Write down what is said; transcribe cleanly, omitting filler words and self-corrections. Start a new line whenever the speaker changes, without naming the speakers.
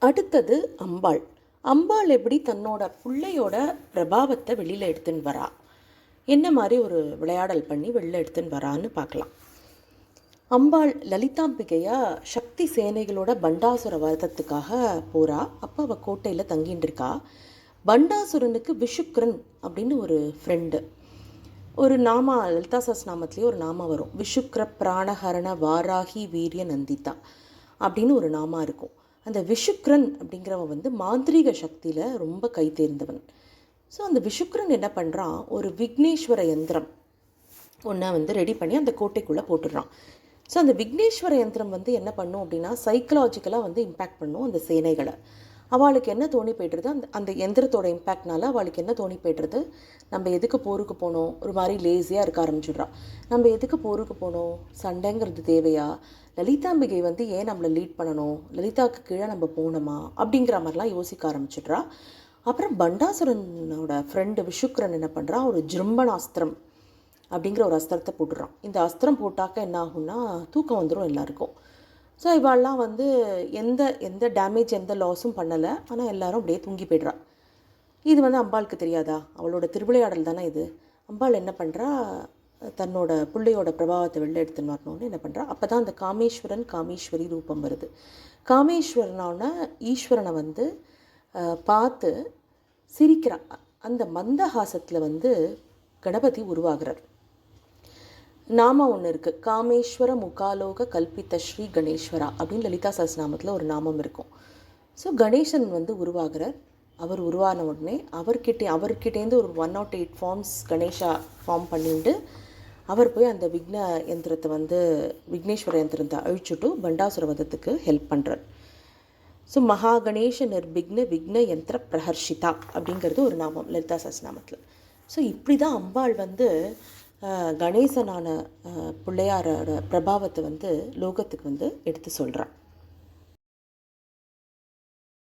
அடுத்தது அம்பாள். அம்பாள் எப்படி தன்னோட பிள்ளையோட பிரபாவத்தை வெளியில் எடுத்துன்னு வரா, என்ன மாதிரி ஒரு விளையாடல் பண்ணி வெளில எடுத்துன்னு வரான்னு பார்க்கலாம். அம்பாள் லலிதாம்பிகையாக சக்தி சேனைகளோட பண்டாசுர வதத்துக்காக போகிறா. அப்போ அவள் கோட்டையில் தங்கின்னு இருக்கா. பண்டாசுரனுக்கு விஷுக்ரன் அப்படின்னு ஒரு ஃப்ரெண்டு. ஒரு நாமா லலிதா சஹஸ்ரநாமத்துலேயே ஒரு நாமா வரும், விஷுக்ர பிராணஹரண வாராகி வீரிய நந்திதா அப்படின்னு ஒரு நாமா இருக்கும். அந்த விஷுக்ரன் அப்படிங்கிறவன் வந்து மாந்திரீக சக்தியில் ரொம்ப கை தேர்ந்தவன். ஸோ அந்த விஷுக்ரன் என்ன பண்ணுறான், ஒரு விக்னேஸ்வர யந்திரம் ஒன்றை வந்து ரெடி பண்ணி அந்த கோட்டைக்குள்ளே போட்டுடுறான். ஸோ அந்த விக்னேஸ்வர யந்திரம் வந்து என்ன பண்ணும் அப்படின்னா சைக்கலாஜிக்கலாக வந்து இம்பேக்ட் பண்ணும் அந்த சேனைகளை. அவளுக்கு என்ன தோணி போய்ட்டுருது, அந்த அந்த எந்திரத்தோட இம்பேக்ட்னால அவளுக்கு என்ன தோணி போய்ட்டுருது, நம்ம எதுக்கு போருக்கு போனோம், ஒரு மாதிரி லேசியாக இருக்க ஆரம்பிச்சிடுறா. நம்ம எதுக்கு போருக்கு போனோம், சண்டைங்கிறது தேவையா, லலிதாம்பிகை வந்து ஏன் நம்மளை லீட் பண்ணணும், லலிதாவுக்கு கீழே நம்ம போகணுமா அப்படிங்கிற மாதிரிலாம் யோசிக்க ஆரம்பிச்சிட்றா. அப்புறம் பண்டாசுரனோட ஃப்ரெண்டு விஷுக்ரன் என்ன பண்ணுறான், ஒரு ஜிரும்பணாஸ்திரம் அப்படிங்கிற ஒரு அஸ்திரத்தை போட்டுடுறான். இந்த அஸ்திரம் போட்டாக்க என்ன ஆகும்னா தூக்கம் வந்துடும் எல்லாருக்கும். ஸோ இவாள்லாம் வந்து எந்த எந்த டேமேஜ் எந்த லாஸும் பண்ணலை, ஆனால் எல்லோரும் அப்படியே தூங்கி போய்ட்றா. இது வந்து அம்பாளுக்கு தெரியாதா, அவளோட திருவிளையாடல் தானே இது. அம்பாள் என்ன பண்ணுறா, தன்னோட பிள்ளையோட பிரபாவத்தை வெளில எடுத்துன்னு வரணும்னு என்ன பண்ணுறா. அப்போ தான் அந்த காமேஸ்வரன் காமேஸ்வரி ரூபம் வருது. காமேஸ்வரனான ஈஸ்வரனை வந்து பார்த்து சிரிக்கிறா. அந்த மந்தஹாசத்தில் வந்து கணபதி உருவாகிறார். நாமம் ஒன்று இருக்குது, காமேஸ்வர முகாலோக கல்பித்த ஸ்ரீ கணேஸ்வரா அப்படின்னு லலிதா சஹஸ்ரநாமத்தில் ஒரு நாமம் இருக்கும். ஸோ கணேசன் வந்து உருவாகிறார். அவர் உருவான உடனே அவர்கிட்டேருந்து ஒரு 108 ஃபார்ம்ஸ் கணேஷா ஃபார்ம் பண்ணிட்டு அவர் போய் அந்த யந்திரத்தை வந்து விக்னேஸ்வர யந்திரத்தை அழிச்சுட்டு பண்டாசுர வதத்துக்கு ஹெல்ப் பண்ணுறார். ஸோ மகா கணேஷ நிர்விக்ன விக்ன யந்திர பிரஹர்ஷிதா அப்படிங்கிறது ஒரு நாமம் லலிதா சஹஸ்ரநாமத்தில். ஸோ இப்படி தான் அம்பாள் வந்து கணேசனான பிள்ளையாரோட பிரபாவத்தை வந்து லோகத்துக்கு வந்து எடுத்து சொல்கிறான்.